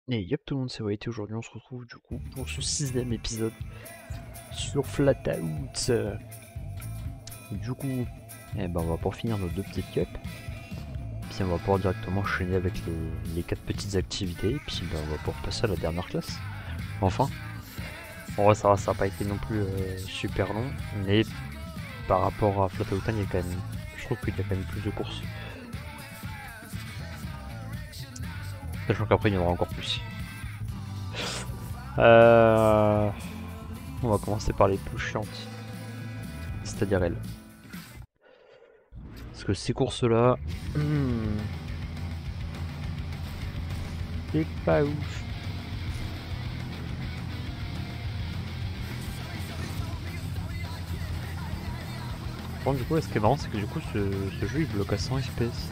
Et yep tout le monde, c'est White et aujourd'hui on se retrouve du coup pour ce 6ème épisode sur Flatout. Et du coup, eh ben, on va pouvoir finir nos 2 petites cups. Puis on va pouvoir directement enchaîner avec les 4 petites activités. Et puis ben, on va pouvoir passer à la dernière classe. Enfin, en vrai ça n'a pas été non plus super long, mais par rapport à Flatout, il y a quand même, je trouve qu'il y a quand même plus de courses. Sachant qu'après il y en aura encore plus. On va commencer par les plus chiantes, c'est-à-dire elles. Parce que ces courses-là, c'est pas ouf. Bon, du coup, ce qui est marrant, c'est que du coup, ce jeu il bloque à 100 FPS.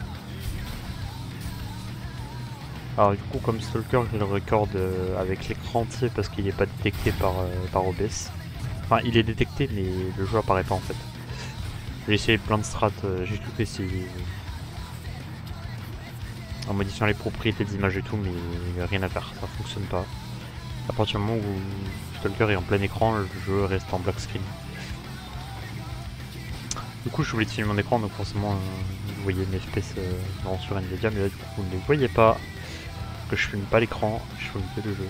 Alors, du coup, comme Stalker, je le record avec l'écran entier parce qu'il n'est pas détecté par OBS. Enfin, il est détecté, mais le jeu apparaît pas en fait. J'ai essayé plein de strats, j'ai tout essayé en modifiant les propriétés d'image et tout, mais il n'y a rien à faire, ça fonctionne pas. À partir du moment où Stalker est en plein écran, le jeu reste en black screen. Du coup, je voulais filmer mon écran, donc forcément, vous voyez mes FPS sur Nvidia, mais là, du coup, vous ne les voyez pas. Que je filme pas l'écran, je filme que le jeu.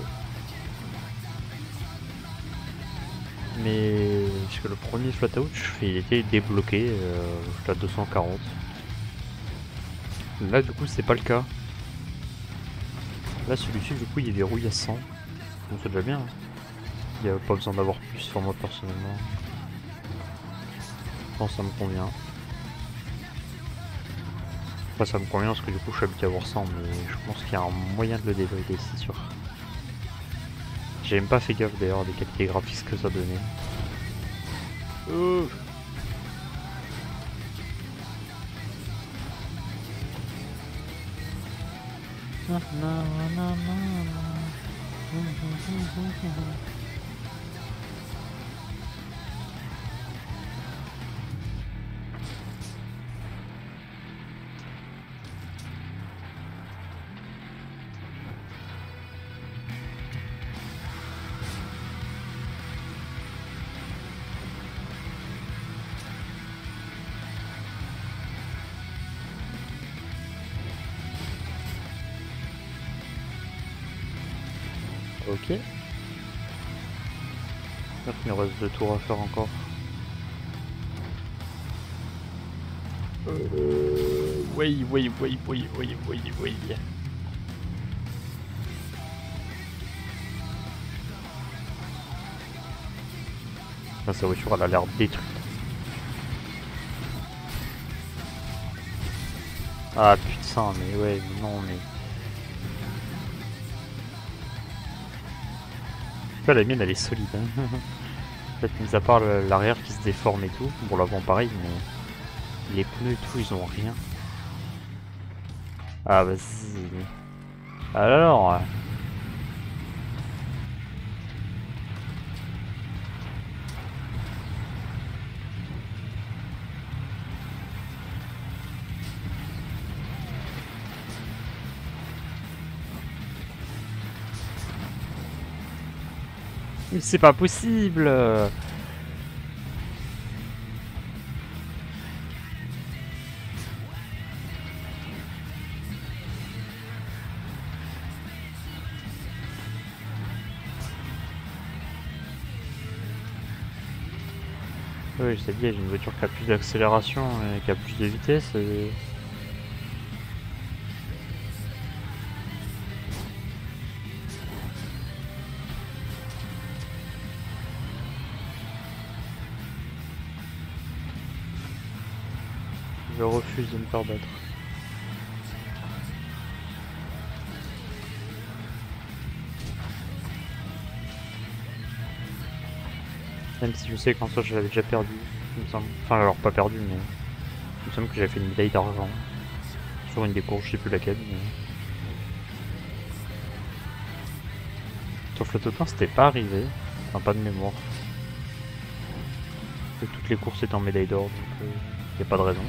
Mais parce que le premier Flatout, il était débloqué, j'étais à 240. Là, du coup, c'est pas le cas. Là, celui-ci, du coup, il est verrouillé à 100. Donc c'est déjà bien. Hein. Il n'y a pas besoin d'avoir plus sur moi personnellement. Je pense que ça me convient. Enfin, ça me convient parce que du coup, je suis habitué à avoir 100, mais je pense qu'il y a un moyen de le débloquer, c'est sûr. J'ai même pas fait gaffe d'ailleurs des qualités graphiques que ça donnait. Ok. Il me reste 2 tours à faire encore. Oui. Là, sa voiture, elle a l'air détruite. Ah putain, mais ouais, non, mais... Là, la mienne, elle est solide. Hein. En fait, mis à part l'arrière qui se déforme et tout. Bon, l'avant, pareil, mais... Les pneus et tout, ils ont rien. Ah, vas-y. Alors... Mais c'est pas possible. Oui, je t'ai dit, j'ai une voiture qui a plus d'accélération et qui a plus de vitesse. Je refuse de me faire battre. Même si je sais qu'en soi je l'avais déjà perdu, il me semble. Enfin alors pas perdu mais il me semble que j'avais fait une médaille d'argent sur une des courses, je sais plus laquelle. Mais... Sauf le totem c'était pas arrivé, enfin pas de mémoire. Et toutes les courses étaient en médaille d'or donc y a pas de raison.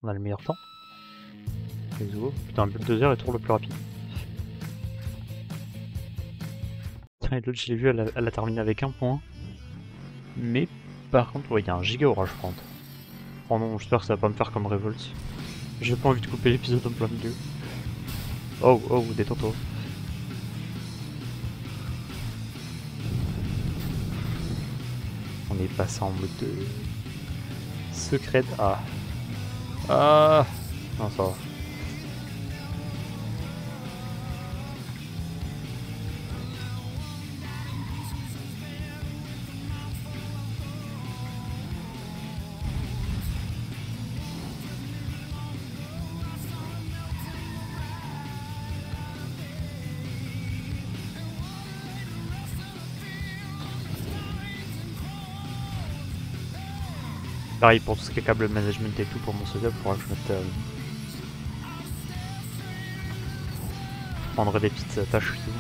On a le meilleur temps. Putain, le bulldozer est toujours le plus rapide. Et l'autre, je l'ai vu, elle a terminé avec 1 point. Mais par contre, ouais, il y a un giga orage, je pense. Oh non, j'espère que ça va pas me faire comme Revolt. J'ai pas envie de couper l'épisode en plein milieu. Oh, oh, détends-toi. On est passé en mode secret. Ah. Ah. Non, ça va. Pareil pour tout ce qui est câble management et tout pour mon setup, il faudra que je mette prendre des petites tâches et tout.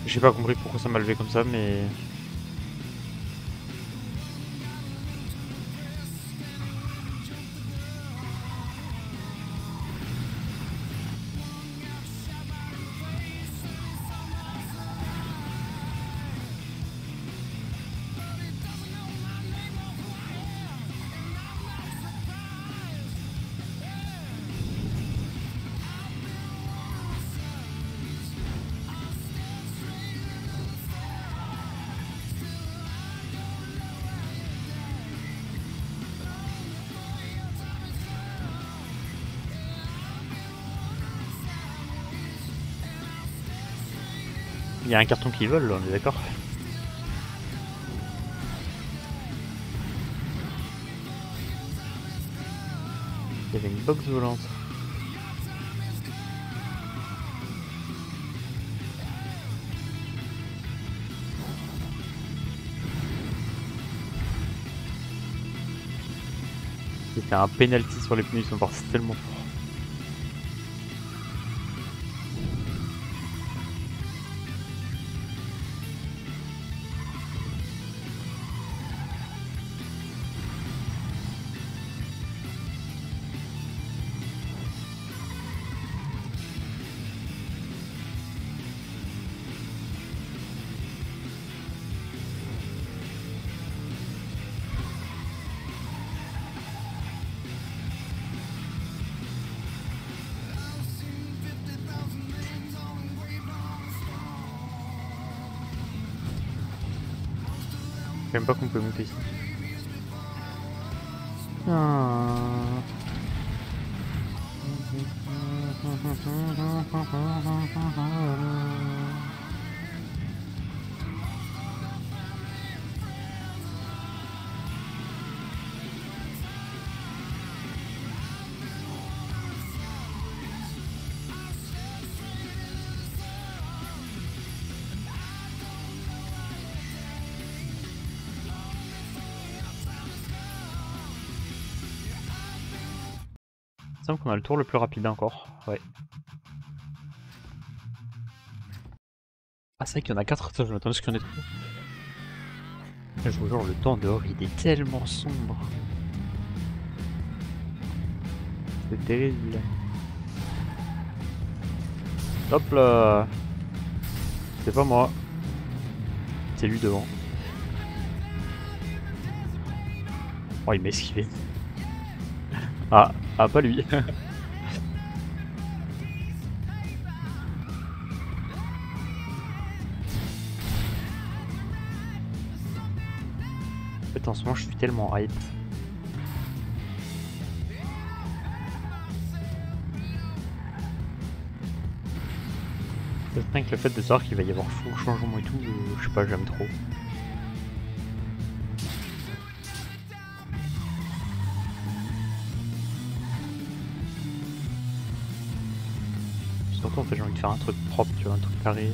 J'ai pas compris pourquoi ça m'a levé comme ça, mais... Il y a un carton qui vole, là, on est d'accord? Il y avait une box volante. C'était un penalty sur les pneus, ils sont partis tellement fort. Je sais même pas qu'on peut monter ici. Il semble qu'on a le tour le plus rapide encore, ouais. Ah c'est vrai qu'il y en a 4, je m'attendais à ce qu'il y en ait 3. Je vous jure, le temps dehors il est tellement sombre. C'est terrible. Hop là. C'est pas moi. C'est lui devant. Oh il m'a esquivé. Ah, pas lui. En fait en ce moment je suis tellement hype. C'est vrai que le fait de savoir qu'il va y avoir faux changement et tout, je sais pas, j'aime trop. Surtout en fait j'ai envie de faire un truc propre, tu vois, un truc carré.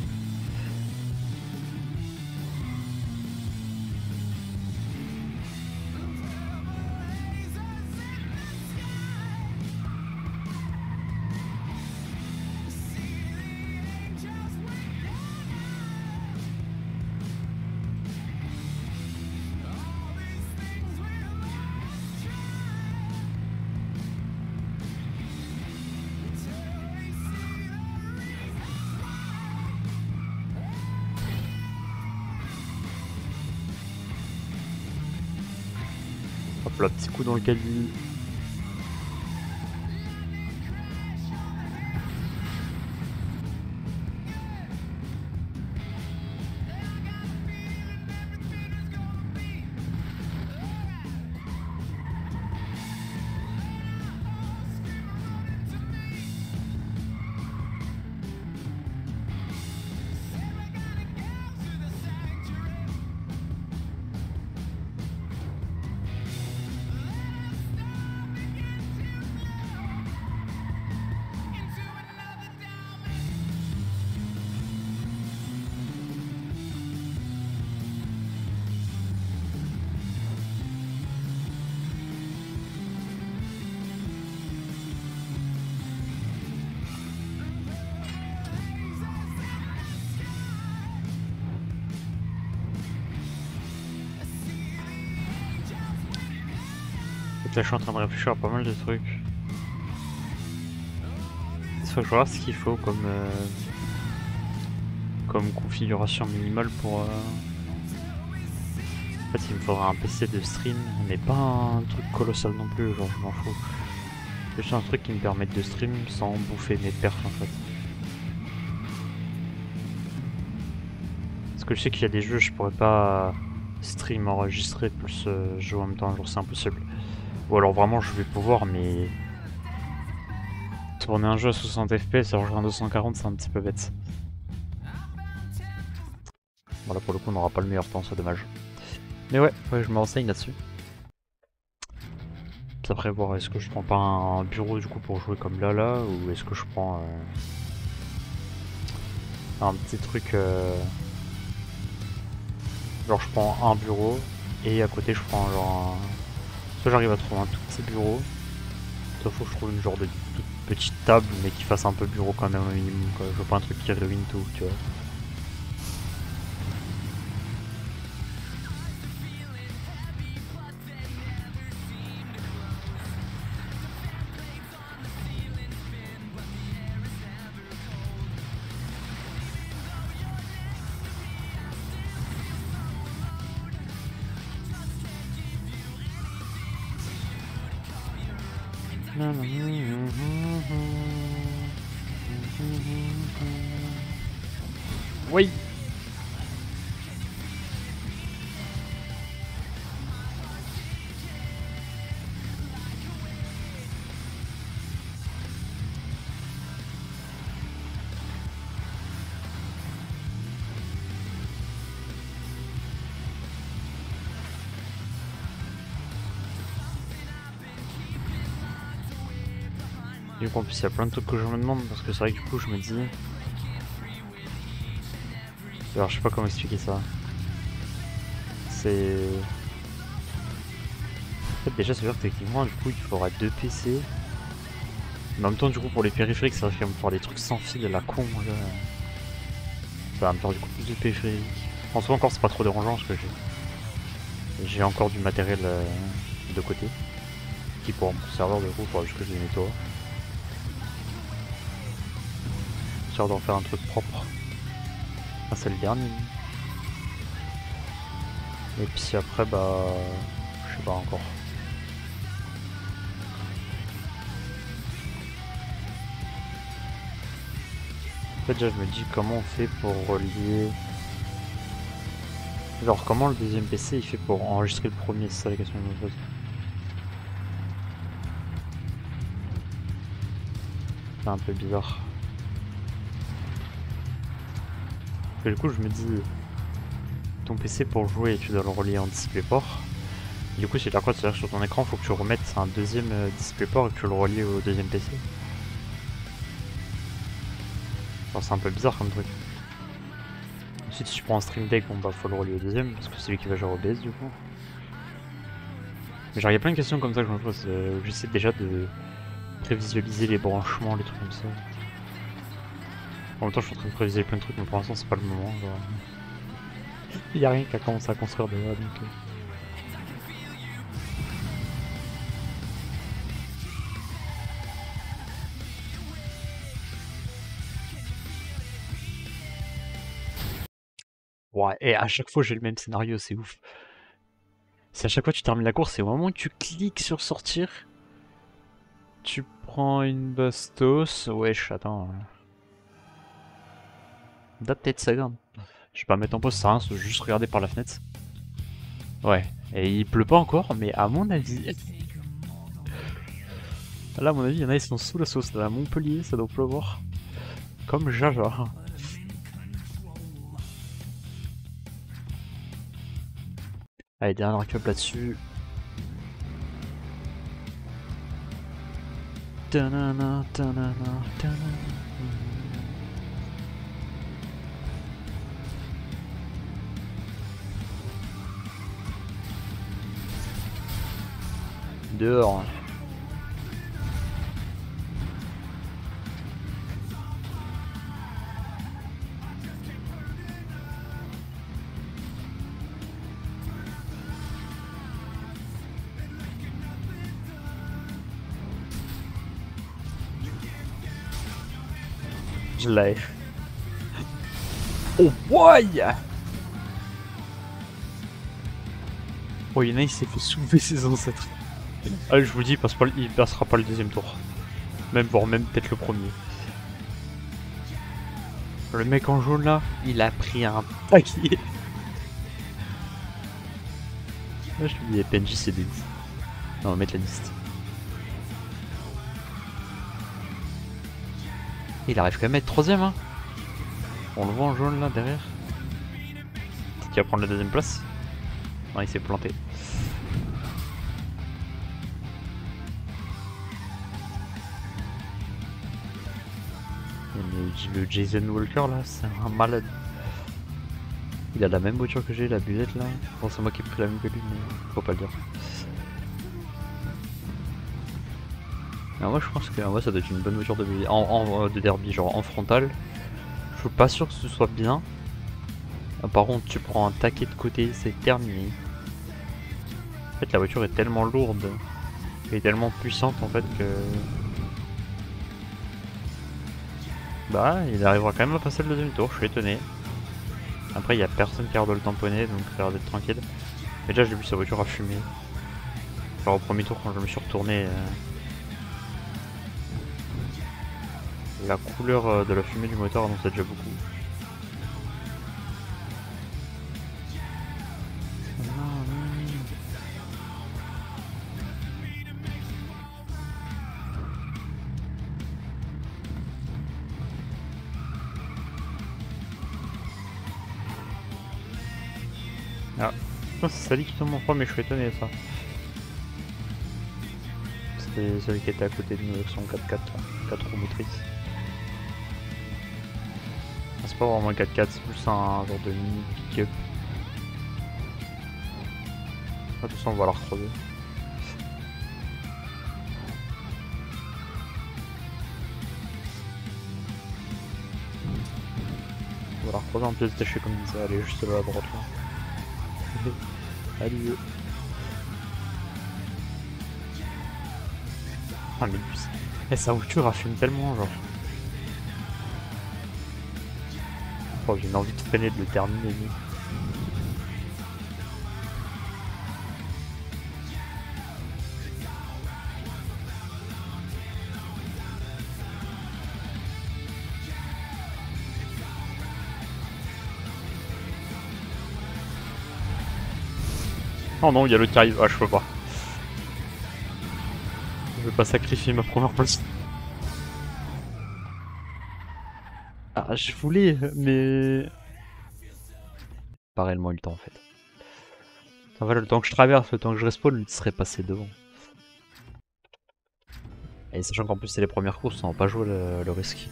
Hop là, petit coup dans le caddie. Là, je suis en train de réfléchir à pas mal de trucs. Il faut que je regarde ce qu'il faut comme configuration minimale pour... En fait, il me faudra un PC de stream, mais pas un truc colossal non plus, genre je m'en fous. Juste un truc qui me permette de stream sans bouffer mes perfs en fait. Parce que je sais qu'il y a des jeux, je pourrais pas stream enregistrer plus jouer en même temps, genre c'est impossible. Ou alors vraiment je vais pouvoir, mais tourner un jeu à 60 fps et rejoindre un 240, c'est un petit peu bête. Voilà, pour le coup on n'aura pas le meilleur temps, c'est dommage. Mais ouais, je me renseigne là-dessus. Puis après voir, est-ce que je prends pas un bureau du coup pour jouer comme là, ou est-ce que je prends un petit truc... genre je prends un bureau, et à côté je prends genre un... Soit j'arrive à trouver un tout petit bureau, soit faut que je trouve une genre de toute petite table mais qui fasse un peu bureau quand même au minimum quoi. Je veux pas un truc qui ruine tout, tu vois. Oui. Du coup en plus il y a plein de trucs que je me demande parce que c'est vrai que du coup je me dis... Alors je sais pas comment expliquer ça. C'est... En fait déjà ça veut dire que techniquement du coup il faudra 2 PC. Mais en même temps du coup pour les périphériques ça va faire me faire des trucs sans fil à la con là. Ça va me faire du coup plus de périphériques. En soi encore c'est pas trop dérangeant parce que j'ai encore du matériel de côté. Qui pour mon serveur de coup il faudra juste que je les nettoie. Sûr d'en faire un truc propre. Ah, c'est le dernier. Et puis après bah... je sais pas encore. En fait déjà je me dis comment on fait pour relier... Genre comment le deuxième PC il fait pour enregistrer le premier, c'est ça la question que je me pose. C'est un peu bizarre. Et du coup je me dis... Ton PC pour jouer tu dois le relier en DisplayPort. Du coup c'est à dire quoi? C'est-à-dire que sur ton écran faut que tu remettes un deuxième DisplayPort et que tu le relies au deuxième PC. Genre c'est un peu bizarre comme truc. Ensuite si tu prends un Stream Deck, bon bah faut le relier au deuxième parce que c'est lui qui va gérer OBS du coup. Mais genre il y a plein de questions comme ça que je me pose. J'essaie déjà de prévisualiser les branchements, les trucs comme ça. En même temps je suis en train de prévisualiser plein de trucs mais pour l'instant c'est pas le moment. Genre... il y a rien qui a commencé à construire déjà donc... Ouais, et à chaque fois j'ai le même scénario, c'est ouf. Si à chaque fois tu termines la course, c'est au moment où tu cliques sur sortir. Tu prends une bastos. Wesh, attends. Update seconde. Je vais pas mettre en pause, ça sert à rien, juste regarder par la fenêtre. Ouais, et il pleut pas encore, mais à mon avis. Là, à mon avis, il y en a, ils sont sous la sauce. Là, à Montpellier, ça doit pleuvoir. Comme Jaja. Allez, dernière cup là-dessus. Tanana, tanana, tanana. Dehors. Je l'ai. Oh boy! Oh, il y en a, il s'est fait soulever ses ancêtres. Allez, je vous dis, il passera pas le deuxième tour. Même, voire même peut-être le premier. Le mec en jaune là, il a pris un paquet. Là, je te dis, PNJ c'est des ouf. Non, on va mettre la liste. Il arrive quand même à être troisième, hein. On le voit en jaune là derrière. Peut-être qu'il va prendre la deuxième place. Non, il s'est planté. Le Jason Walker là, c'est un malade. Il a la même voiture que j'ai, la busette là. Bon, c'est moi qui ai pris la même que lui, mais faut pas le dire. Alors moi je pense que ça doit être une bonne voiture de derby, genre en frontal. Je suis pas sûr que ce soit bien. Par contre, tu prends un taquet de côté, c'est terminé. En fait, la voiture est tellement lourde et tellement puissante en fait que. Bah, il arrivera quand même à passer le deuxième tour, je suis étonné. Après, il y a personne qui a l'air de le tamponner, donc ça a l'air d'être tranquille. Mais déjà, j'ai vu sa voiture à fumer. Genre au premier tour, quand je me suis retourné, la couleur de la fumée du moteur annonçait déjà beaucoup. Ah, c'est Sally qui tombe en premier, je suis étonné de ça. C'était celui qui était à côté de nous avec son 4x4, 4 roues motrices. Ah, c'est pas vraiment un 4x4, c'est plus un genre de mini pick-up. Ah, de toute façon, on va la recroiser. On va la recroiser en pièces détachées comme disait, elle est juste là à droite là. Salut. Ah mais lui, sa voiture elle fume tellement genre. Oh, j'ai une envie de freiner, de le terminer lui. Oh non, il y a l'autre qui arrive. Ah, je peux pas. Je vais pas sacrifier ma première place. Ah, je voulais, mais. Pas réellement eu le temps en fait. En fait, le temps que je traverse, le temps que je respawn, il serait passé devant. Et sachant qu'en plus c'est les premières courses, on va pas jouer le risque.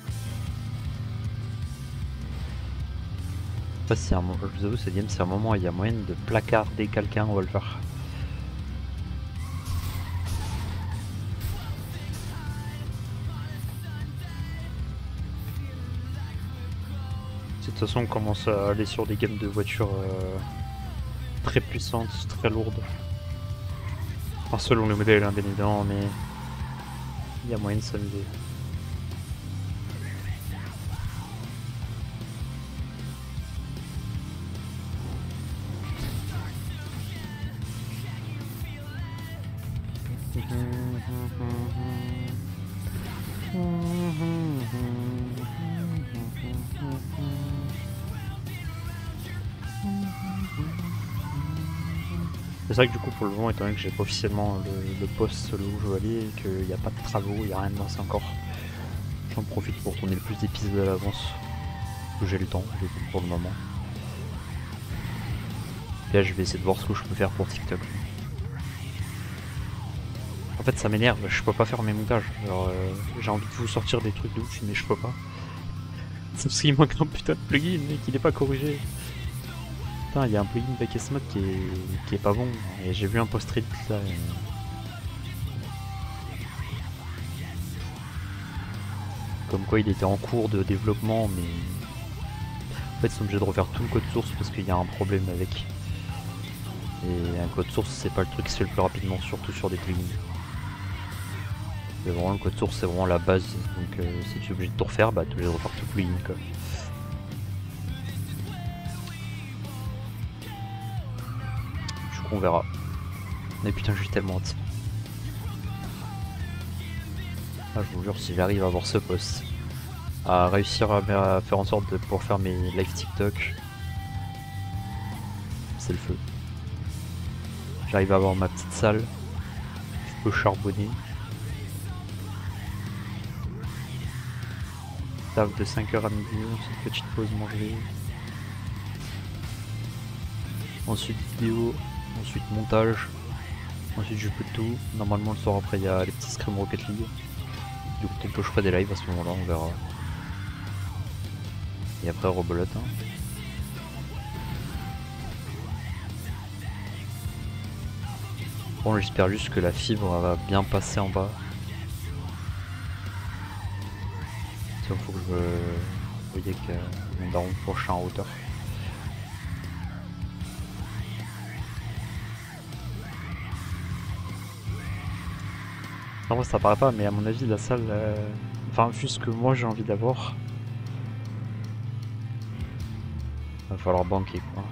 Je vous avoue, ce game c'est un moment où il y a moyen de placarder quelqu'un, on va le faire. De toute façon, on commence à aller sur des games de voitures très puissantes, très lourdes. Enfin, selon le modèle, hein, bien évidemment, mais il y a moyen de s'amuser. C'est vrai que du coup pour le moment, étant donné que j'ai pas officiellement le poste où je veux aller et qu'il n'y a pas de travaux, il n'y a rien de lancé encore, j'en profite pour tourner le plus d'épisodes à l'avance. J'ai le temps du coup, pour le moment. Et là je vais essayer de voir ce que je peux faire pour TikTok. En fait ça m'énerve, je peux pas faire mes montages. J'ai envie de vous sortir des trucs de ouf mais je peux pas. C'est parce qu'il manque un putain de plugin mais qu'il n'est pas corrigé. Putain, il y a un plugin Backes Mode qui est pas bon. Et j'ai vu un post Reddit là. Comme quoi il était en cours de développement, mais en fait ils sont obligés de refaire tout le code source parce qu'il y a un problème avec. Et un code source c'est pas le truc qui se fait le plus rapidement, surtout sur des plugins. C'est vraiment le code source, c'est vraiment la base. Donc si tu es obligé de tout refaire, bah tu es obligé de refaire tout le plugin quoi. On verra. Mais putain, j'ai tellement hâte. Ah, je vous jure, si j'arrive à avoir ce poste, à réussir à faire en sorte de pouvoir faire mes live TikTok, c'est le feu. J'arrive à avoir ma petite salle, je peux charbonner. Taf de 5h à midi, ensuite petite pause manger. Ensuite vidéo. Ensuite montage, ensuite je peux tout. Normalement le soir après il y a les petits scrims Rocket League. Du coup peut-être que je ferai des lives à ce moment là, on verra. Et après rebelote. Hein. Bon j'espère juste que la fibre va bien passer en bas. Il faut que je... Vous voyez que mon daron prochain en hauteur. Non, ça paraît pas, mais à mon avis, la salle, enfin, vu ce que moi j'ai envie d'avoir, va falloir banquer quoi.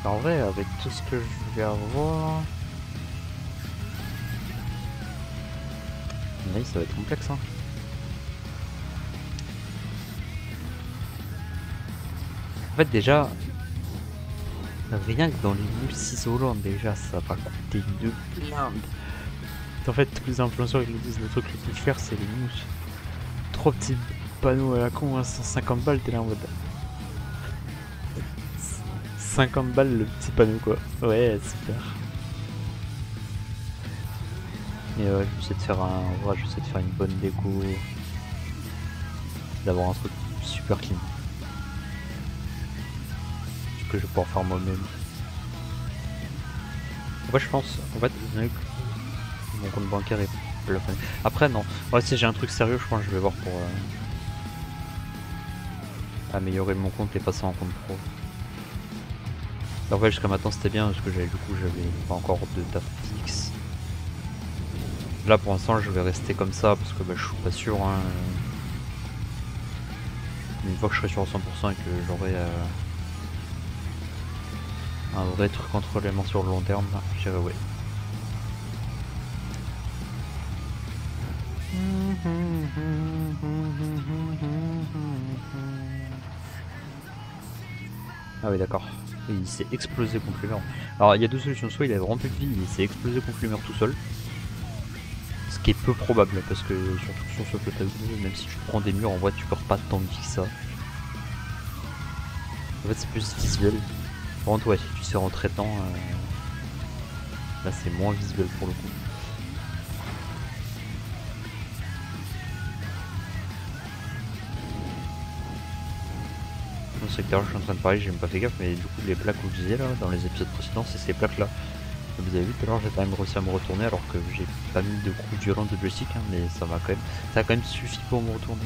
En vrai, avec tout ce que je vais avoir... Mais ça va être complexe hein. En fait déjà, rien que dans les mousses isolantes déjà ça va coûter une blinde. En fait tous les influenceurs ils nous disent le truc le plus cher c'est les mousses. 3 petits panneaux à la con à 150 balles, t'es là en mode... 50 balles le petit panneau quoi. Ouais super. Et ouais, j'essaie de faire j'essaie de faire une bonne déco. D'avoir un truc super clean. Que je vais pouvoir faire moi-même. En fait je pense, en fait, mon compte bancaire est plafonné. Après non, ouais, si j'ai un truc sérieux je pense que je vais voir pour améliorer mon compte et passer en compte pro. En fait jusqu'à maintenant c'était bien parce que j'avais pas encore de taf fixe. Là pour l'instant je vais rester comme ça parce que bah, je suis pas sûr hein. Mais une fois que je serai sûr à 100% et que j'aurai un vrai truc entre les mains sur le long terme, je dirais ouais. Ah oui d'accord. Il s'est explosé contre l'humeur. Alors il y a deux solutions, soit il avait vraiment plus de vie, il s'est explosé contre l'humeur tout seul. Ce qui est peu probable parce que surtout sur ce plateau, même si tu prends des murs en vrai tu perds pas tant de vie que ça. En fait c'est plus visuel. Par contre ouais si tu sais rentrer dedans, là c'est moins visuel pour le coup. Dans ce secteur je suis en train de parler, j'ai même pas fait gaffe, mais du coup les plaques que vous disiez là dans les épisodes précédents c'est ces plaques là. Comme vous avez vu tout à l'heure j'ai quand même réussi à me retourner alors que j'ai pas mis de coups violents de joystick hein, mais ça a quand même suffi pour me retourner.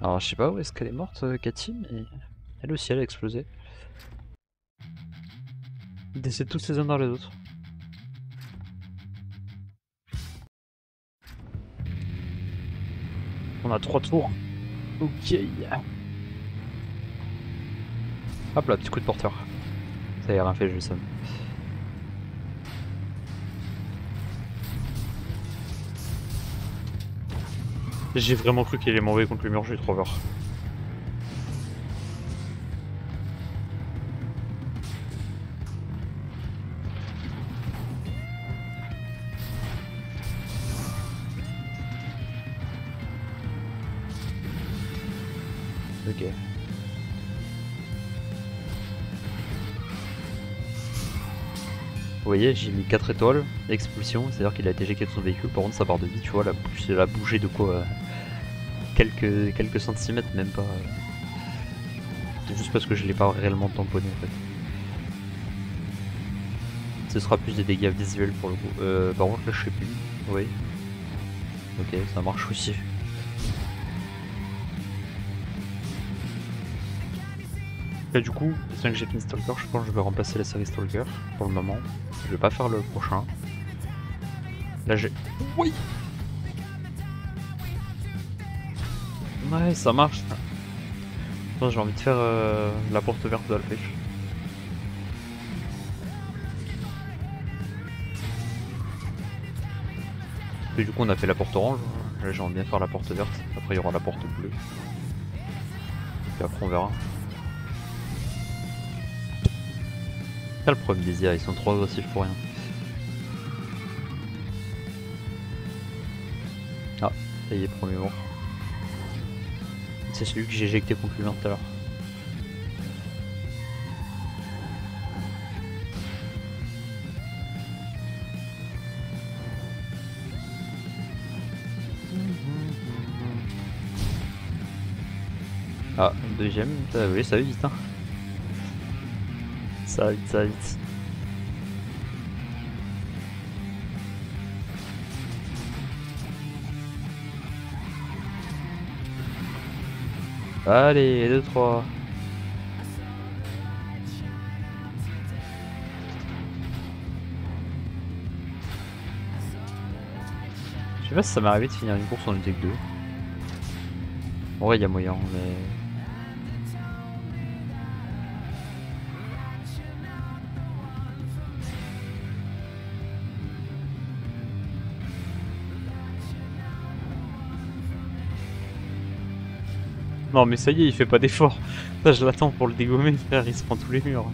Alors je sais pas où est-ce qu'elle est morte Cathy, mais elle aussi elle a explosé. Ils décèdent tous les uns dans les autres. On a 3 tours. Ok. Hop là, petit coup de porteur. Ça y a rien fait, je le somme. J'ai vraiment cru qu'il allait m'envoyer contre le mur, j'ai eu trop peur. Ok. Vous voyez, j'ai mis 4 étoiles, expulsion, c'est-à-dire qu'il a été éjecté de son véhicule, par contre sa barre de vie, tu vois, elle a bougé de quoi quelques centimètres, même pas. C'est juste parce que je l'ai pas réellement tamponné en fait. Ce sera plus des dégâts visuels pour le coup. Par contre là je sais plus. Oui. Ok, ça marche aussi. Là du coup, c'est que j'ai fini Stalker, je pense que je vais remplacer la série Stalker pour le moment. Je vais pas faire le prochain. Là j'ai... Oui. Ouais, ça marche. J'ai envie de faire la porte verte de Alphèche. Et du coup on a fait la porte orange. Là j'ai envie de faire la porte verte. Après il y aura la porte bleue. Et après on verra. C'est le problème des IA, ils sont trop agressifs pour rien. Ah, ça y est, premier mort. C'est celui que j'ai éjecté contre l'humain tout à l'heure. Ah, deuxième, oui, ça va vite hein. Ça va vite, ça va vite. Allez, 2, 3. Je sais pas si ça m'est arrivé de finir une course en UTEC 2. En vrai, il y a moyen, mais... Non mais ça y est, il fait pas d'effort. Ça je l'attends pour le dégommer, frère, il se prend tous les murs.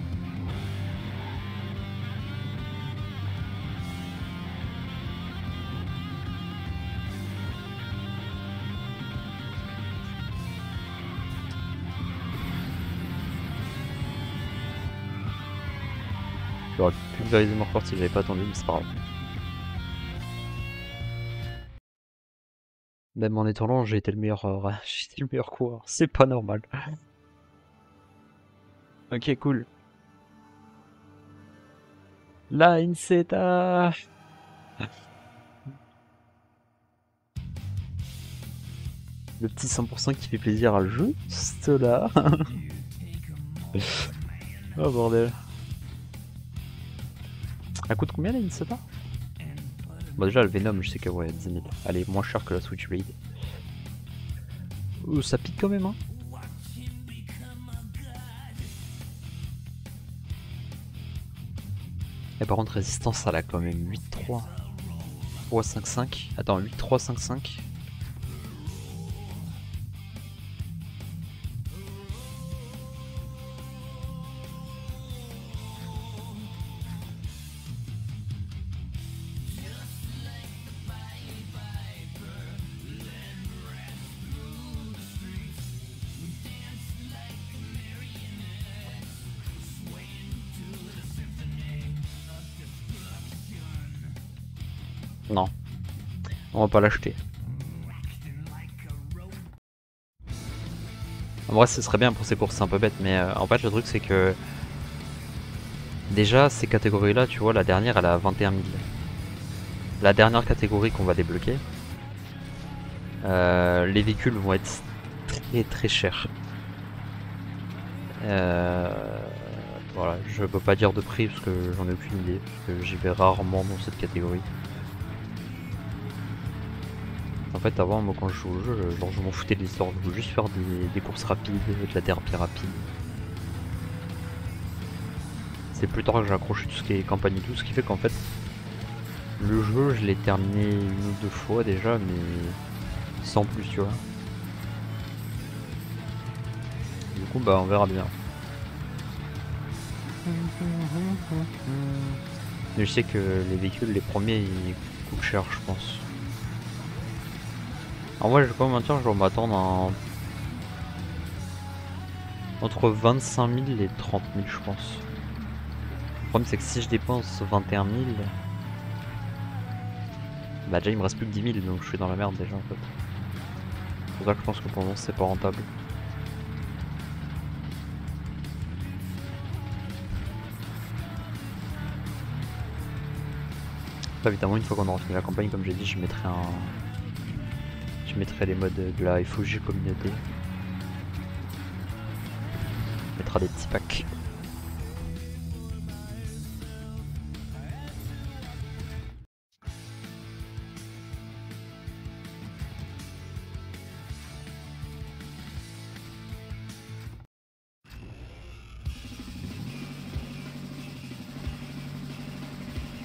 J'aurais pulvérisé mon report si j'avais pas attendu, mais c'est pas grave. Même en étant lent, j'ai été le meilleur, j'ai été le meilleur coureur. C'est pas normal. Ok, cool. La Inseta. Le petit 100% qui fait plaisir à le jeu, juste là. Oh bordel. Elle coûte combien la Insata? Bon déjà le Venom je sais que ouais 10 000. Elle est moins chère que la Switchblade. Ça pique quand même hein. Et par contre résistance elle a quand même 8-3. 3-5-5. Attends 8-3-5-5. Non, on va pas l'acheter. En vrai, ce serait bien pour ces courses un peu bêtes, mais en fait, le truc c'est que déjà ces catégories-là, tu vois, la dernière elle a 21 000. La dernière catégorie qu'on va débloquer, les véhicules vont être très très chers. Voilà, je peux pas dire de prix parce que j'en ai aucune idée, parce que j'y vais rarement dans cette catégorie. En fait avant moi quand je joue au jeu, genre, je m'en foutais de l'histoire, je voulais juste faire des courses rapides, de la thérapie rapide. C'est plus tard que j'ai accroché tout ce qui est campagne et tout, ce qui fait qu'en fait le jeu je l'ai terminé une ou deux fois déjà mais sans plus tu vois. Du coup bah on verra bien. Mais je sais que les véhicules les premiers ils coûtent cher je pense. En vrai, je vais pas mentir, je dois m'attendre à entre 25 000 et 30 000, je pense. Le problème, c'est que si je dépense 21 000, bah déjà il me reste plus que 10 000, donc je suis dans la merde déjà en fait. C'est pour ça que je pense que pour le moment, c'est pas rentable. Après, évidemment, une fois qu'on aura fini la campagne, comme j'ai dit, je mettrai les modes de la FOG communauté. On mettra des petits packs.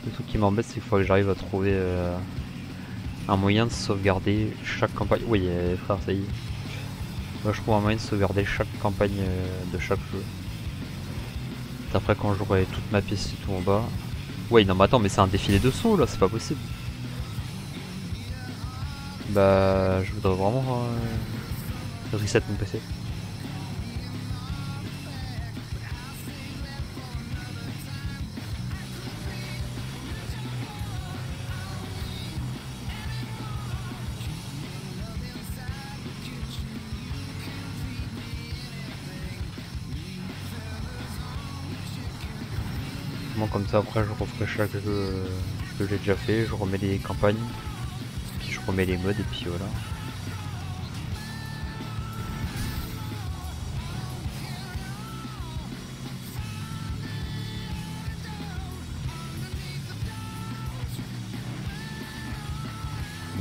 Le truc qui m'embête, c'est qu'il faut que j'arrive à trouver un moyen de sauvegarder chaque campagne. Oui, frère, ça y est. Moi, je trouve un moyen de sauvegarder chaque campagne de chaque jeu. Après, quand j'aurai toute ma pièce et tout en bas. Ouais, non, mais attends, mais c'est un défilé de sauts là, c'est pas possible. Bah, je voudrais vraiment reset mon PC. Moi, comme ça, après, je referai chaque jeu que j'ai déjà fait, je remets les campagnes, puis je remets les modes, et puis voilà.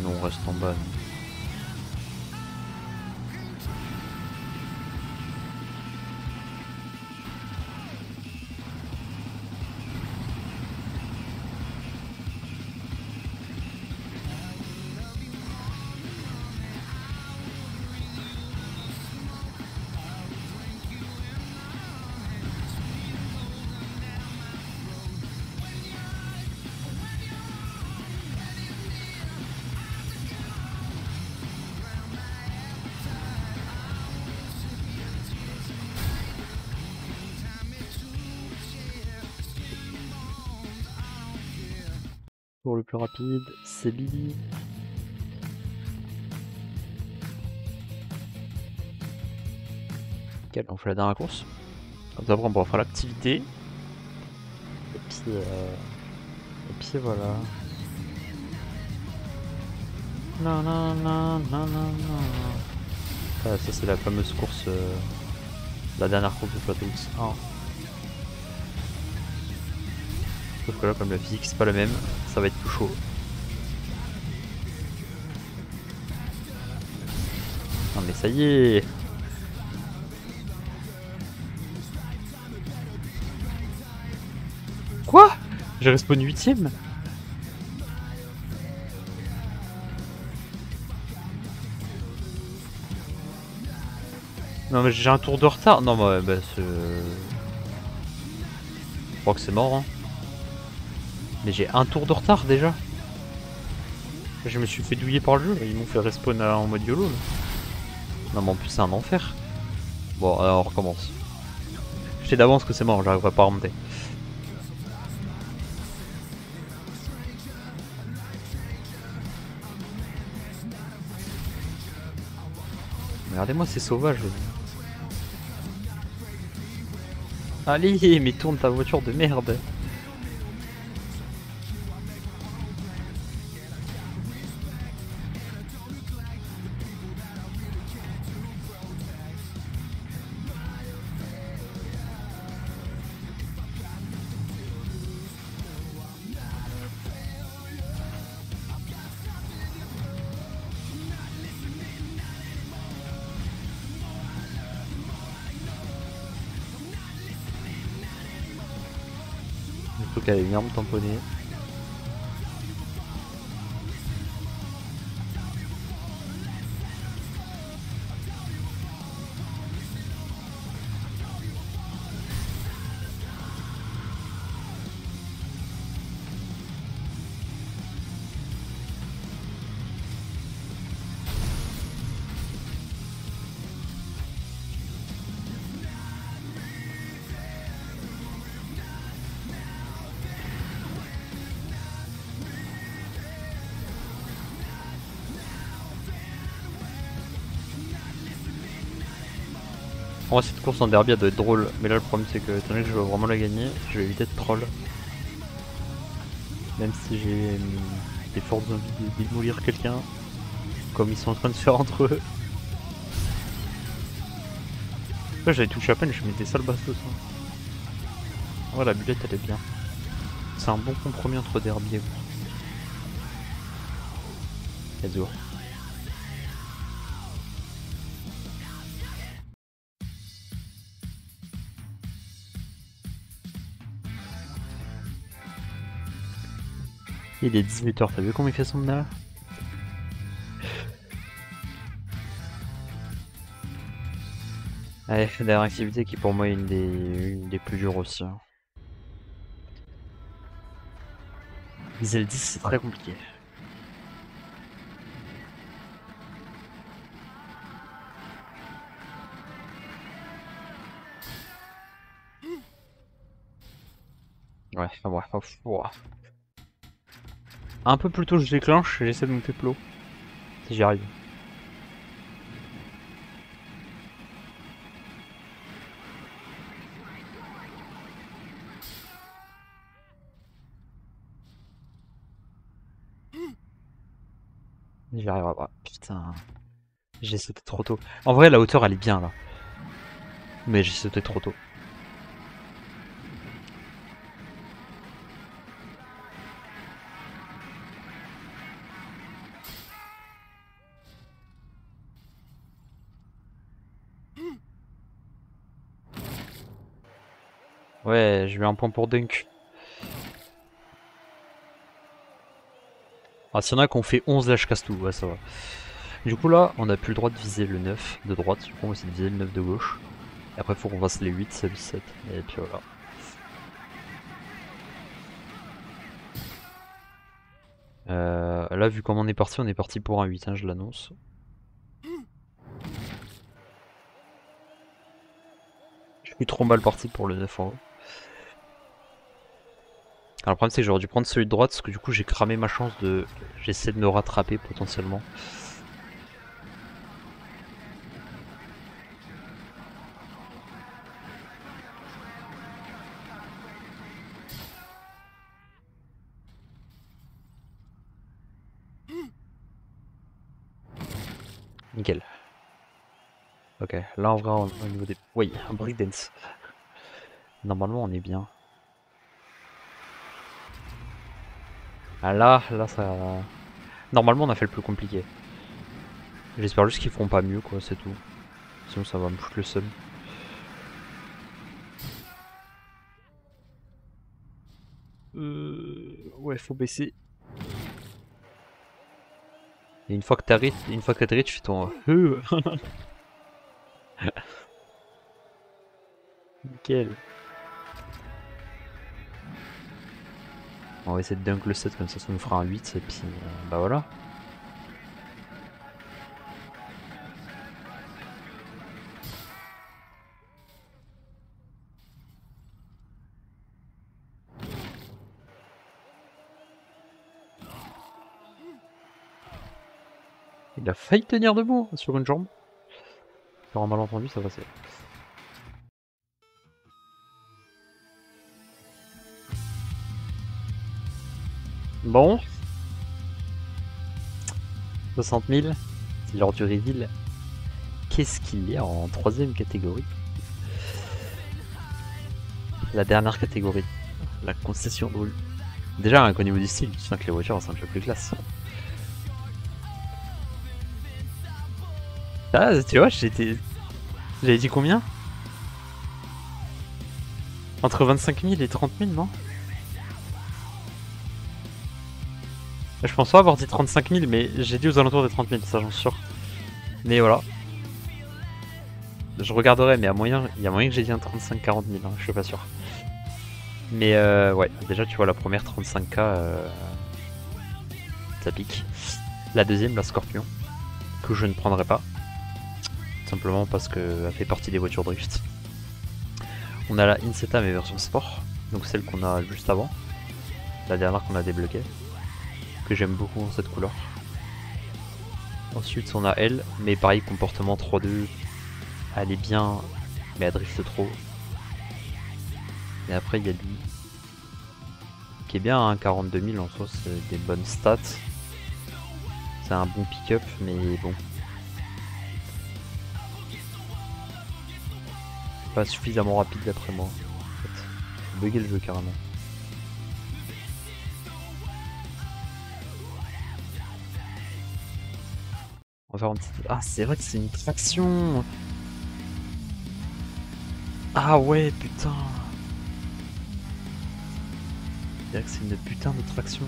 Non, on reste en bas. Non. Pour le plus rapide, c'est Billy. Nickel, on fait la dernière course. Comme ça, après, on pourra faire l'activité. Et puis voilà. Non, non, non, non, non, non. Ah, ça, c'est la fameuse course. La dernière course de Flatwoods 1. Sauf que là, comme la physique c'est pas la même, ça va être plus chaud. Non mais ça y est. Quoi? J'ai respawn 8ème. Non mais j'ai un tour de retard. Non bah je crois que c'est mort hein. Mais j'ai un tour de retard déjà. Je me suis fait douiller par le jeu, ils m'ont fait respawn en mode YOLO là. Non mais en plus c'est un enfer. Bon alors on recommence. Je sais d'avance que c'est mort, j'arriverai pas à remonter. Regardez-moi c'est sauvage. Allez mais tourne ta voiture de merde. Le truc allait venir me tamponner. En vrai, cette course en derby elle doit être drôle, mais là le problème c'est que étant donné que je veux vraiment la gagner, je vais éviter de troll. Même si j'ai des fortes envies de démolir quelqu'un, comme ils sont en train de faire entre eux. Ouais, j'avais touché à peine, je mettais ça le bastos. Hein. Ouais, la bulette elle est bien. C'est un bon compromis entre derby et course. Let's go. Il est 18h, t'as vu comment il fait son là? Allez, dernière activité qui pour moi est une des plus dures aussi. Hein. Viser le 10 c'est très compliqué. Ouais, enfin bref, un peu plus tôt je déclenche et j'essaie de monter plus haut. Si j'y arrive. J'y arriverai pas. Putain. J'ai sauté trop tôt. En vrai la hauteur elle est bien là. Mais j'ai sauté trop tôt. Ouais, j'ai eu un point pour dunk. Ah, s'il y en a qui ont fait 11 là je casse tout, ouais ça va. Du coup là, on a plus le droit de viser le 9 de droite, du coup on va essayer de viser le 9 de gauche. Et après faut qu'on fasse les 8, 7, 7, et puis voilà. Là vu comment on est parti pour un 8, hein, je l'annonce. Je suis trop mal parti pour le 9 en haut. Alors le problème c'est que j'aurais dû prendre celui de droite parce que du coup j'ai cramé ma chance de... J'essaie de me rattraper potentiellement. Nickel. Ok, là en vrai au niveau des... Oui, un breakdance. Normalement on est bien. Ah là ça... Normalement on a fait le plus compliqué. J'espère juste qu'ils feront pas mieux quoi, c'est tout. Sinon ça va me foutre le seum. Ouais, faut baisser. Et une fois que t'arrives, tu fais ton... Nickel. On va essayer de dunk le 7 comme ça nous fera un 8 et puis bah voilà. Il a failli tenir debout sur une jambe. Sur un malentendu ça passait. Bon. 60 000. C'est l'heure du reveal. Qu'est-ce qu'il y a en troisième catégorie? La dernière catégorie. La concession de rue. Déjà, au niveau du style, tu sens que les voitures sont un peu plus classe. Ah, tu vois, j'avais dit combien? Entre 25 000 et 30 000, non? Je pense pas avoir dit 35 000, mais j'ai dit aux alentours des 30 000, ça j'en suis sûr. Mais voilà. Je regarderai, mais il y a moyen que j'ai dit un 35-40 000, hein, je suis pas sûr. Mais ouais, déjà tu vois la première 35K, ça pique. La deuxième, la Scorpion, que je ne prendrai pas. Simplement parce qu'elle fait partie des voitures drift. On a la Inseta mais version sport, donc celle qu'on a juste avant. La dernière qu'on a débloquée. Que j'aime beaucoup dans cette couleur. Ensuite on a elle, mais pareil comportement 3-2. Elle est bien, mais elle drift trop. Et après il y a lui. Qui est bien, hein, 42 000 en soi, c'est des bonnes stats. C'est un bon pick-up, mais bon. Pas suffisamment rapide d'après moi. En fait. Bugger le jeu carrément. On va faire une petite... Ah, c'est vrai que c'est une traction. Ah ouais, putain. C'est vrai que c'est une putain de traction.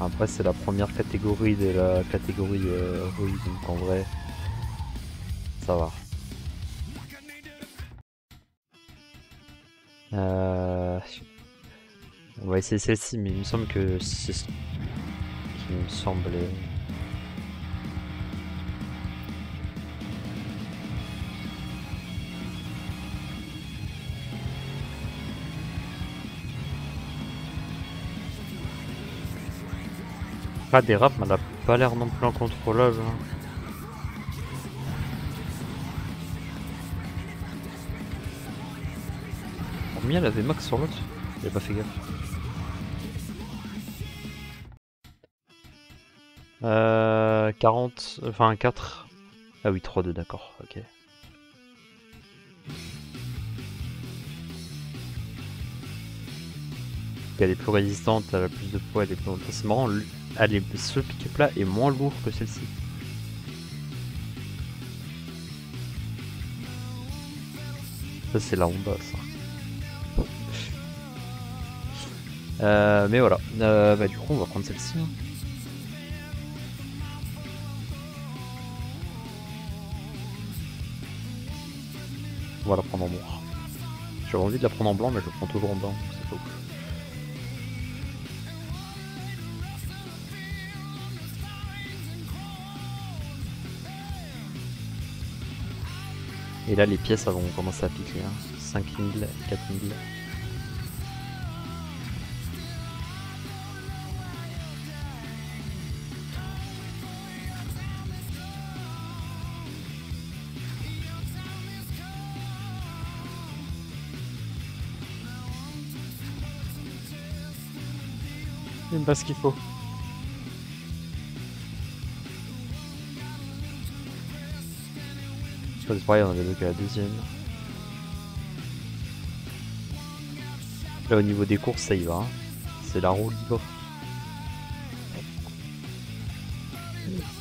Après c'est la première catégorie de la catégorie rue, donc en vrai ça va. On va essayer celle-ci, mais il me semble que c'est ce qui me semblait. Ah, des raps, mais elle a pas l'air non plus incontrôlable. Hein. Hormis, elle avait max sur l'autre. J'ai pas fait gaffe. 40, enfin 4. Ah oui, 3-2, d'accord, ok. Elle est plus résistante, elle a plus de poids, elle est plus... C'est marrant, ce pick-up là est moins lourd que celle-ci. Ça c'est la Honda ça. Mais voilà, bah du coup on va prendre celle-ci. Hein. On va la prendre en noir. J'avais envie de la prendre en blanc mais je la prends toujours en blanc, c'est pas ouf. Et là les pièces vont commencer à piquer, hein. 5000, 4000. Même pas ce qu'il faut. C'est pareil, on avait donc à la deuxième. Là au niveau des courses ça y va, hein. C'est la roue libre.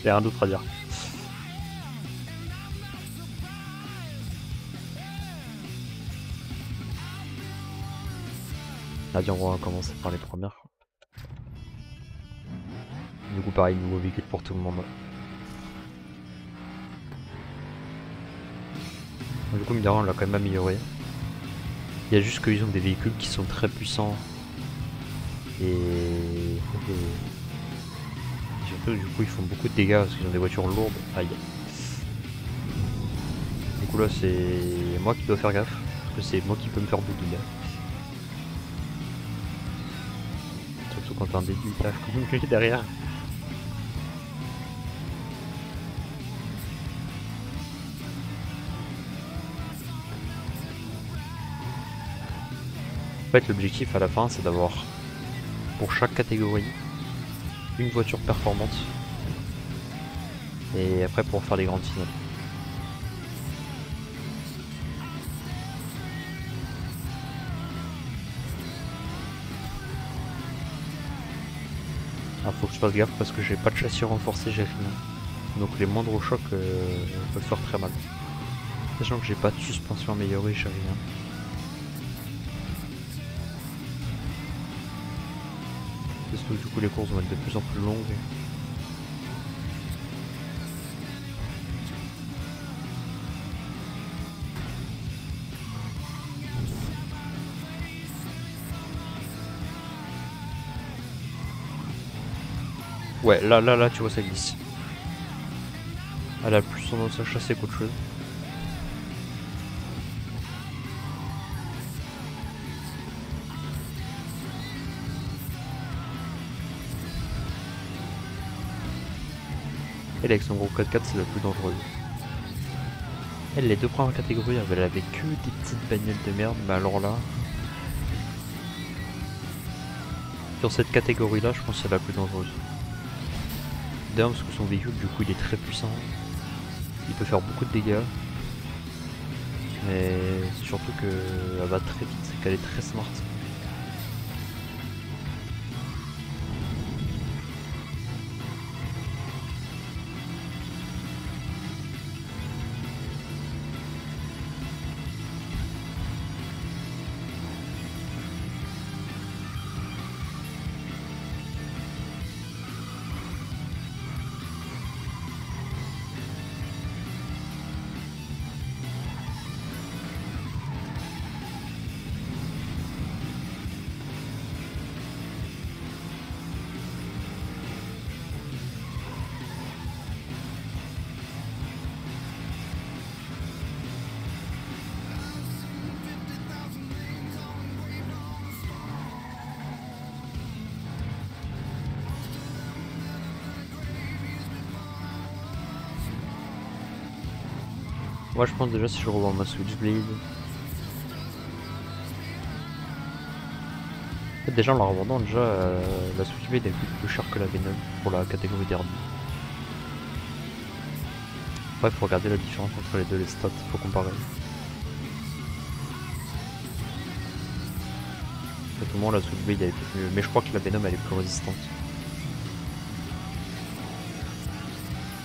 Y'a rien d'autre à dire. Allez, on va commencer par les premières. Du coup pareil, nouveau véhicule pour tout le monde. Du coup Midara on l'a quand même amélioré. Il y a juste qu'ils ont des véhicules qui sont très puissants. Et surtout du coup ils font beaucoup de dégâts parce qu'ils ont des voitures lourdes. Aïe. Du coup là c'est moi qui dois faire gaffe. Parce que c'est moi qui peux me faire beaucoup de dégâts. Surtout quand t'as un début qui arrive comme lui derrière. En fait l'objectif à la fin c'est d'avoir pour chaque catégorie une voiture performante et après pour faire les grandes finales. Ah, faut que je fasse gaffe parce que j'ai pas de châssis renforcé, j'ai rien. Donc les moindres chocs peuvent faire très mal. Sachant que j'ai pas de suspension améliorée, j'ai rien. Parce que du coup les courses vont être de plus en plus longues. Ouais, là, tu vois, ça glisse. Elle a plus tendance à chasser qu'autre chose. Elle avec son gros 4x4 c'est la plus dangereuse. Elle, les deux premières catégories, elle avait que des petites bagnoles de merde, mais alors là... Sur cette catégorie là, je pense que c'est la plus dangereuse. D'ailleurs parce que son véhicule du coup il est très puissant. Il peut faire beaucoup de dégâts. Mais c'est surtout qu'elle va très vite, c'est qu'elle est très smart. Moi je pense déjà si je revends ma Switchblade. En fait, déjà en la revendant, déjà la Switchblade elle coûte plus cher que la Venom pour la catégorie derby. Bref, faut regarder la différence entre les deux, les stats, faut comparer. À tout le monde la Switchblade elle est peut-être mieux, mais je crois que la Venom elle est plus résistante.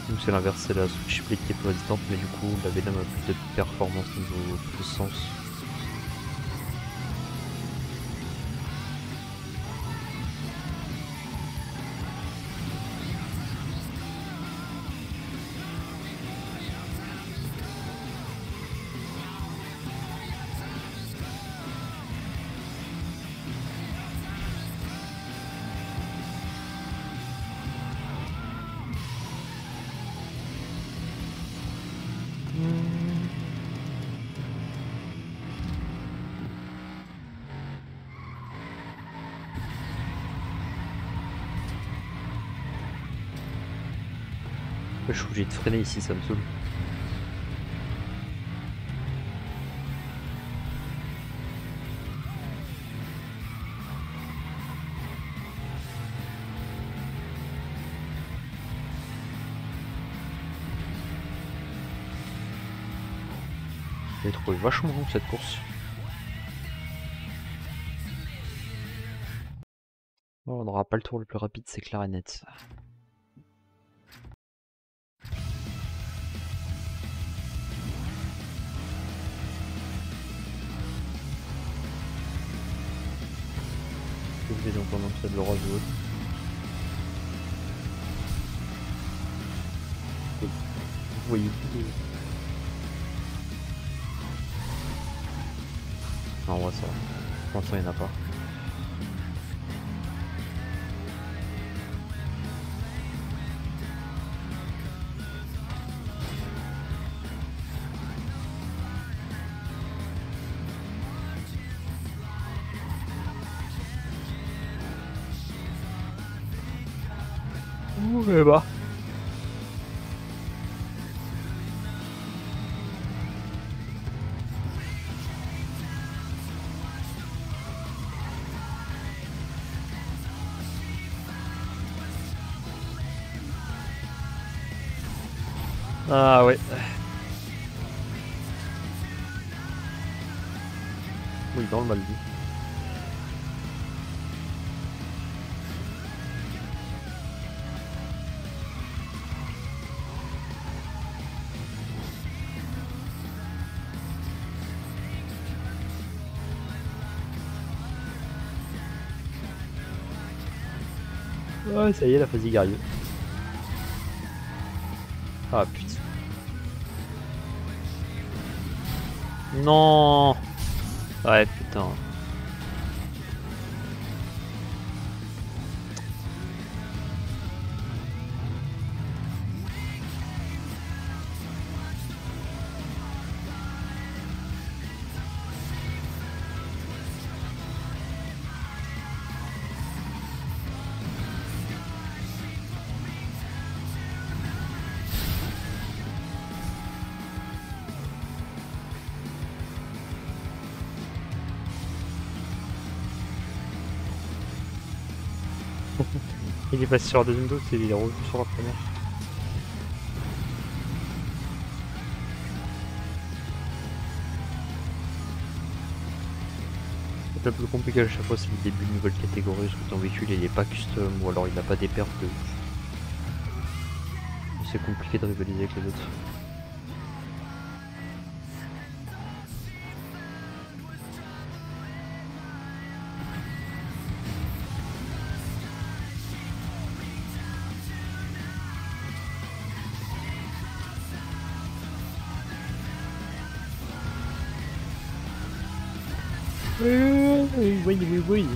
Donc c'est l'inverse, c'est la Switchblade qui est plus résistante, mais du coup la Venom a plus de performance niveau puissance. Je suis obligé de freiner ici, ça me saoule. J'ai trouvé vachement long cette course. Oh, on n'aura pas le tour le plus rapide, c'est clair et net. Je vais donc pendant que ça de l'orage ou autre. Vous voyez tout. Non, ouais, ça va. Pour l'instant, il n'y en a pas. Ouh, et bah. Ah ouais. Oui, dans le mal dit. Ouais, ça y est, la fatigue arrive. Ah putain. Non. Ouais, putain. Il est passé sur la deuxième dose et il est revenu sur la première. Le plus compliqué à chaque fois c'est le début de nouvelle catégorie parce que ton véhicule il est pas custom ou alors il n'a pas des perfs de ouf. C'est compliqué de rivaliser avec les autres. Oui.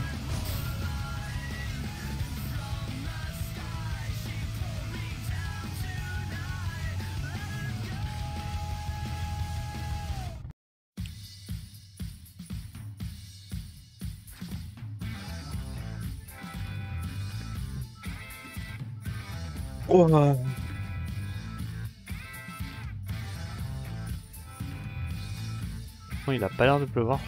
Oh. Non, il a pas l'air de pleuvoir.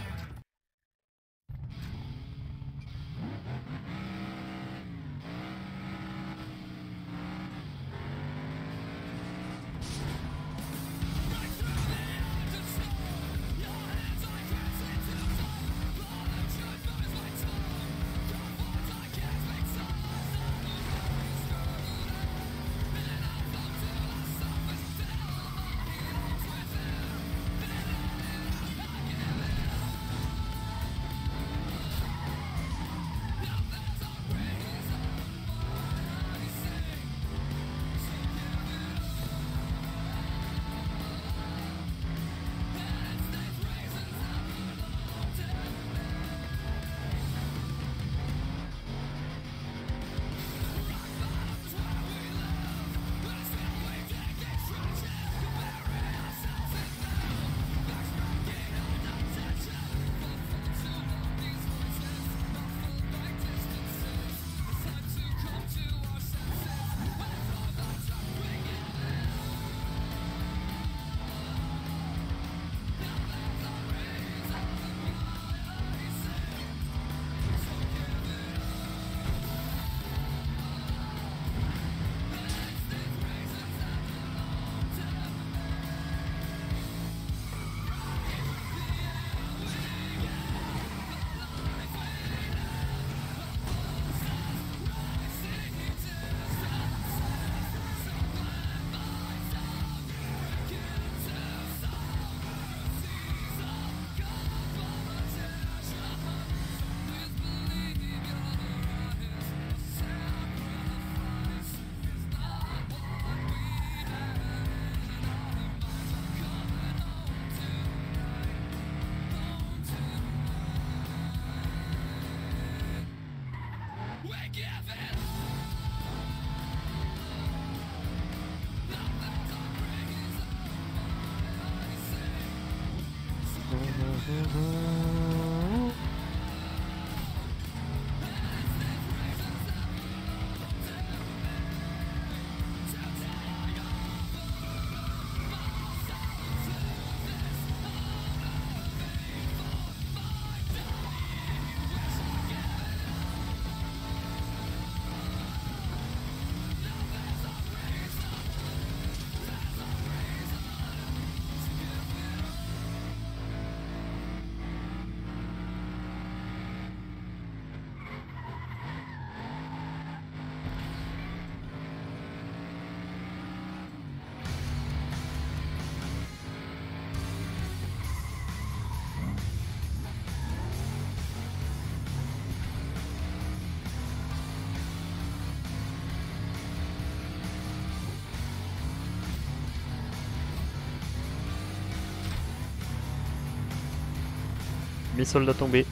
Mes soldats tombés.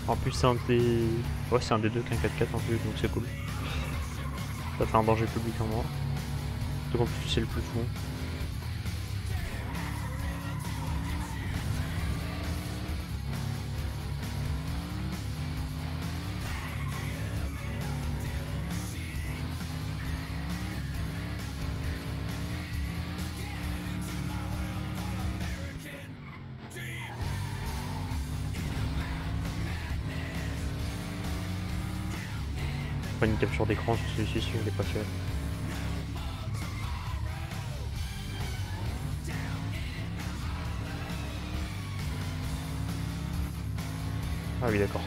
En plus c'est un des... Ouais c'est un des deux qu'un 4x4 en plus donc c'est cool. Ça fait un danger public en moi. Donc en plus c'est le plus fou. Pas une capture d'écran sur celui-ci si je l'ai pas fait. Ah oui d'accord.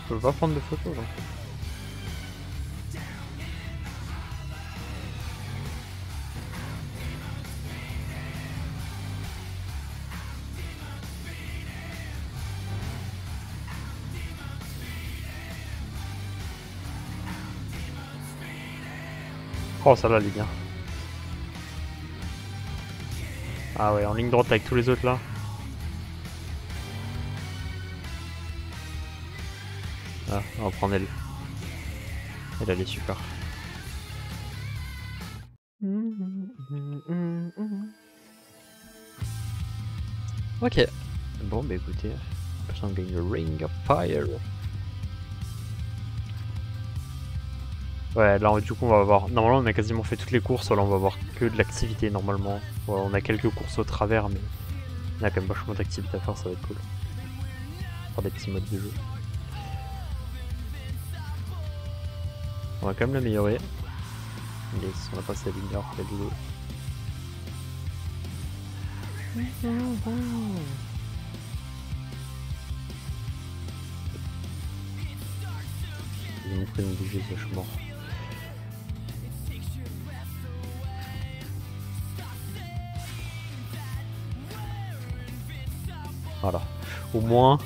Je peux pas prendre de photos là. Oh ça là elle est bien. Ah ouais en ligne droite avec tous les autres là. Ah, on va prendre elle. Elle est super. Ok. Bon bah écoutez, on gagne le Ring of Fire. Ouais là du coup on va avoir... Normalement on a quasiment fait toutes les courses, là on va avoir que de l'activité normalement. Ouais, on a quelques courses au travers mais il y a quand même vachement d'activités à faire, ça va être cool. Faire des petits modes de jeu. On va quand même l'améliorer. Yes, on a passé la ligne d'or, la vidéo. Ils m'ont pris une bougie, ça je suis mort. Voilà. Au moins,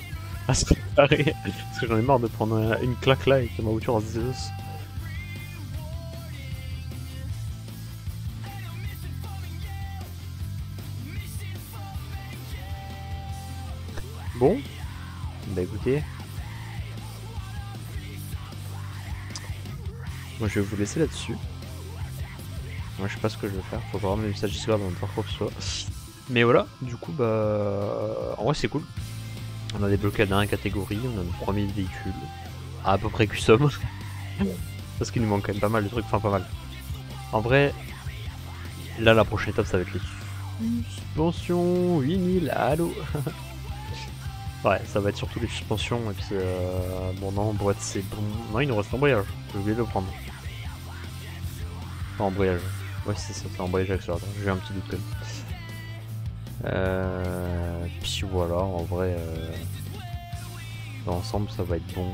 à se préparer. Parce que j'en ai marre de prendre une claque là et que ma voiture en Zeus. Bon, bah écoutez, moi je vais vous laisser là-dessus. Moi je sais pas ce que je vais faire, faut vraiment le message Discord avant de faire quoi que ce soit. Mais voilà, du coup bah en vrai c'est cool. On a débloqué la dernière catégorie, on a nos premiers véhicules à peu près custom. Parce qu'il nous manque quand même pas mal de trucs, enfin pas mal. En vrai, là la prochaine étape ça va être les suspensions, 8000, allô. Ouais, ça va être surtout les suspensions et puis bon non, boîte c'est bon. Non, il nous reste l'embrayage, j'ai oublié de le prendre. Enfin, embrayage. Ouais c'est ça, c'est embrayage accélérateur, j'ai eu un petit doute quand même. Puis voilà, en vrai, dans l'ensemble ça va être bon.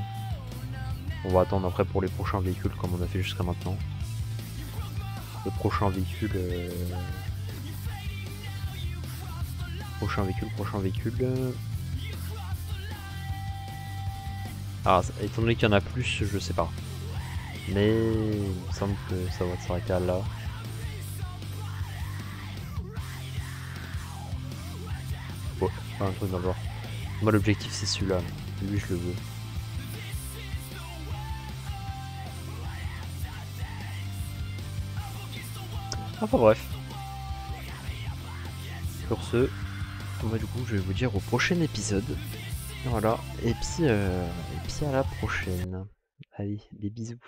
On va attendre après pour les prochains véhicules comme on a fait jusqu'à maintenant. Le prochain véhicule... Prochain véhicule... Ah, étant donné qu'il y en a plus, je sais pas. Mais il me semble que ça va s'arrêter à là. Ouais, pas un truc dans le genre. Moi l'objectif c'est celui-là. Lui je le veux. Enfin bref. Sur ce, moi du coup je vais vous dire au prochain épisode. Voilà. Et puis à la prochaine. Allez, des bisous.